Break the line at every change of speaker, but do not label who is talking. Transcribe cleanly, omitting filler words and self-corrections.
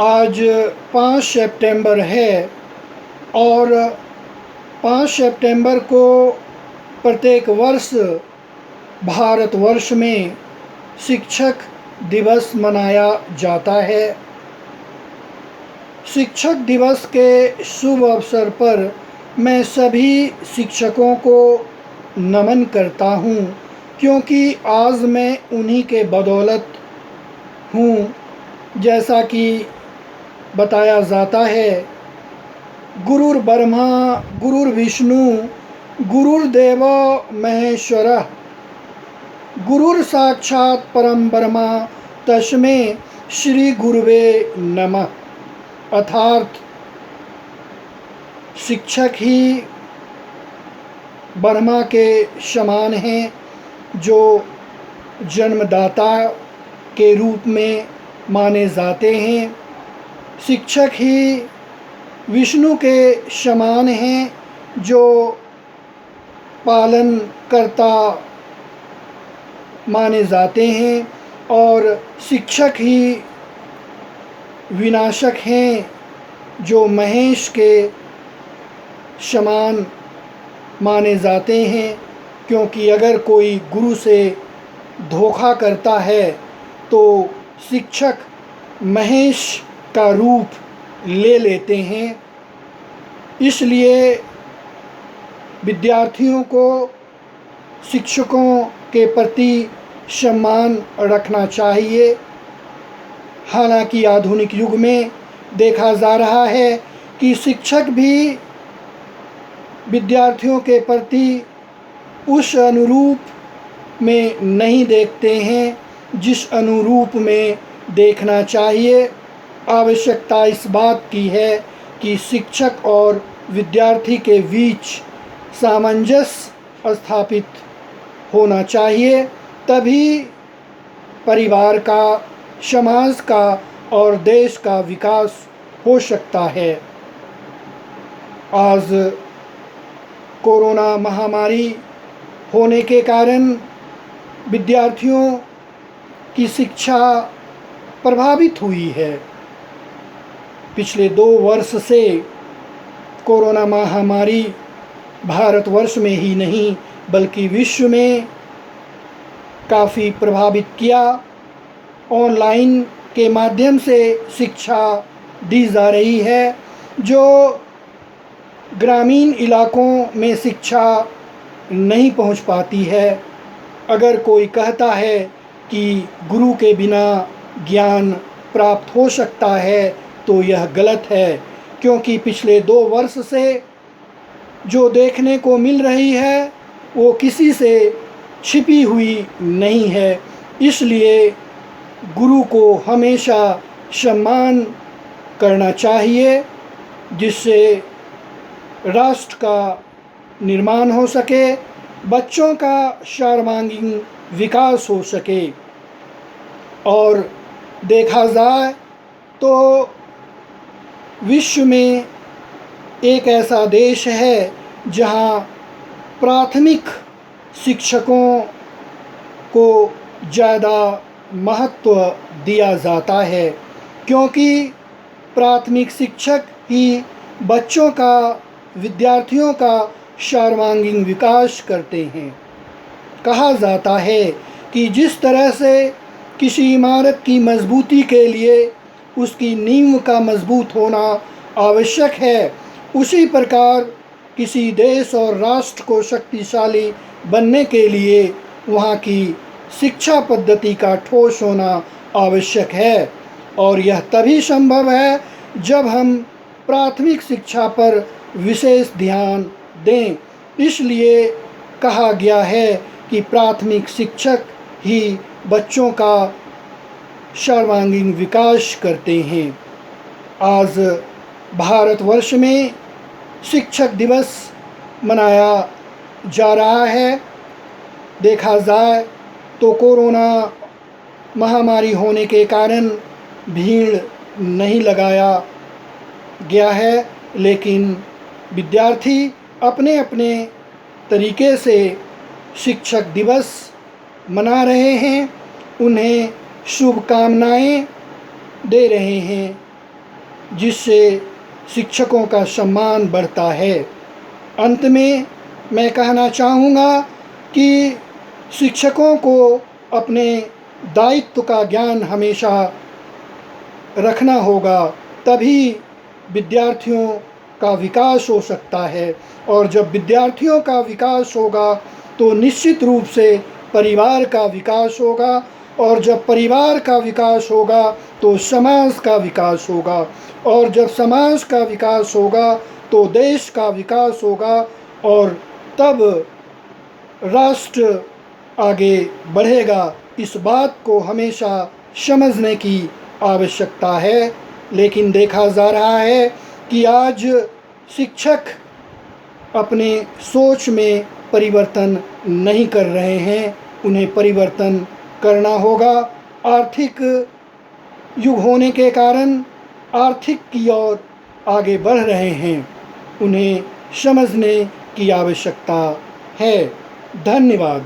आज 5 सितंबर है और 5 सितंबर को प्रत्येक वर्ष भारतवर्ष में शिक्षक दिवस मनाया जाता है। शिक्षक दिवस के शुभ अवसर पर मैं सभी शिक्षकों को नमन करता हूँ, क्योंकि आज मैं उन्हीं के बदौलत हूँ। जैसा कि बताया जाता है, गुरुर्ब्रह्मा गुरुर्विष्णु गुरुर्देव महेश्वरः, गुरुर साक्षात् परम ब्रह्म तस्मै श्री गुरुवे नमः। अर्थात शिक्षक ही ब्रह्मा के समान हैं, जो जन्मदाता के रूप में माने जाते हैं। शिक्षक ही विष्णु के समान हैं, जो पालनकर्ता माने जाते हैं, और शिक्षक ही विनाशक हैं, जो महेश के समान माने जाते हैं। क्योंकि अगर कोई गुरु से धोखा करता है तो शिक्षक महेश का रूप ले लेते हैं। इसलिए विद्यार्थियों को शिक्षकों के प्रति सम्मान रखना चाहिए। हालांकि आधुनिक युग में देखा जा रहा है कि शिक्षक भी विद्यार्थियों के प्रति उस अनुरूप में नहीं देखते हैं जिस अनुरूप में देखना चाहिए। आवश्यकता इस बात की है कि शिक्षक और विद्यार्थी के बीच सामंजस्य स्थापित होना चाहिए, तभी परिवार का, समाज का और देश का विकास हो सकता है। आज कोरोना महामारी होने के कारण विद्यार्थियों की शिक्षा प्रभावित हुई है। पिछले 2 वर्ष से कोरोना महामारी भारतवर्ष में ही नहीं बल्कि विश्व में काफ़ी प्रभावित किया। ऑनलाइन के माध्यम से शिक्षा दी जा रही है, जो ग्रामीण इलाकों में शिक्षा नहीं पहुंच पाती है। अगर कोई कहता है कि गुरु के बिना ज्ञान प्राप्त हो सकता है तो यह गलत है, क्योंकि पिछले 2 वर्ष से जो देखने को मिल रही है वो किसी से छिपी हुई नहीं है। इसलिए गुरु को हमेशा सम्मान करना चाहिए, जिससे राष्ट्र का निर्माण हो सके, बच्चों का सर्वांगीण विकास हो सके। और देखा जाए तो विश्व में एक ऐसा देश है जहां प्राथमिक शिक्षकों को ज़्यादा महत्व दिया जाता है, क्योंकि प्राथमिक शिक्षक ही बच्चों का, विद्यार्थियों का सर्वांगीण विकास करते हैं। कहा जाता है कि जिस तरह से किसी इमारत की मजबूती के लिए उसकी नींव का मजबूत होना आवश्यक है, उसी प्रकार किसी देश और राष्ट्र को शक्तिशाली बनने के लिए वहाँ की शिक्षा पद्धति का ठोस होना आवश्यक है। और यह तभी संभव है जब हम प्राथमिक शिक्षा पर विशेष ध्यान दें। इसलिए कहा गया है कि प्राथमिक शिक्षक ही बच्चों का सर्वांगीण विकास करते हैं। आज भारतवर्ष में शिक्षक दिवस मनाया जा रहा है। देखा जाए तो कोरोना महामारी होने के कारण भीड़ नहीं लगाया गया है, लेकिन विद्यार्थी अपने अपने तरीके से शिक्षक दिवस मना रहे हैं, उन्हें शुभकामनाएं दे रहे हैं। जिससे शिक्षकों का सम्मान बढ़ता है। अंत में मैं कहना चाहूँगा कि शिक्षकों को अपने दायित्व का ज्ञान हमेशा रखना होगा, तभी विद्यार्थियों का विकास हो सकता है। और जब विद्यार्थियों का विकास होगा तो निश्चित रूप से परिवार का विकास होगा, और जब परिवार का विकास होगा तो समाज का विकास होगा, और जब समाज का विकास होगा तो देश का विकास होगा, और तब राष्ट्र आगे बढ़ेगा। इस बात को हमेशा समझने की आवश्यकता है। लेकिन देखा जा रहा है कि आज शिक्षक अपने सोच में परिवर्तन नहीं कर रहे हैं, उन्हें परिवर्तन करना होगा। आर्थिक युग होने के कारण आर्थिक की ओर आगे बढ़ रहे हैं, उन्हें समझने की आवश्यकता है। धन्यवाद।